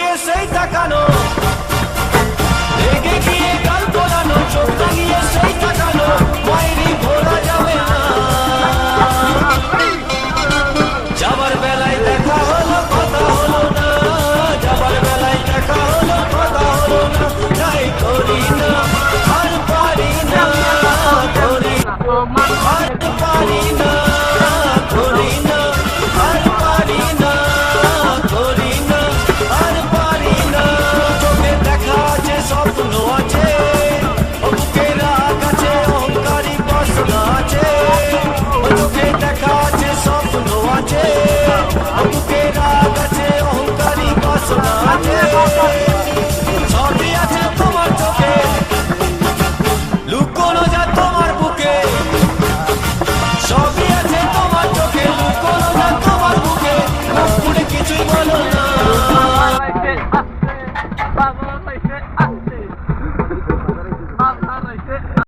গিয়ে সেই তাকানো, রেগে গিয়ে গাল তোলানো, চোখ রাঙিয়ে সেই তাকানো, মায়েরই ভোলা যাবে না। যাবার বেলায় দেখা হলো কথা হলো না, যাবার বেলায় দেখা হলো কথা হলো না, তাই করি না আর পারি না, করি আর পারি না, করি না আর পারি না, করি না আর পারি না। চোখে দেখা আছে স্বপ্ন আছে, বুকে রাগ আছে অহংকারী বাসনা আছে, চোখে দেখা আছে স্বপ্ন আছে, বুকে রাগ আছে অহংকারী বাসনা আছে, সবই আছে তোমার চোখে, লুকোনো যা তোমার বুকে, সবই আছে তোমার চোখে, লুকোনো যা তোমার বুকে, মুখ ফুটে কিছুই বলো না।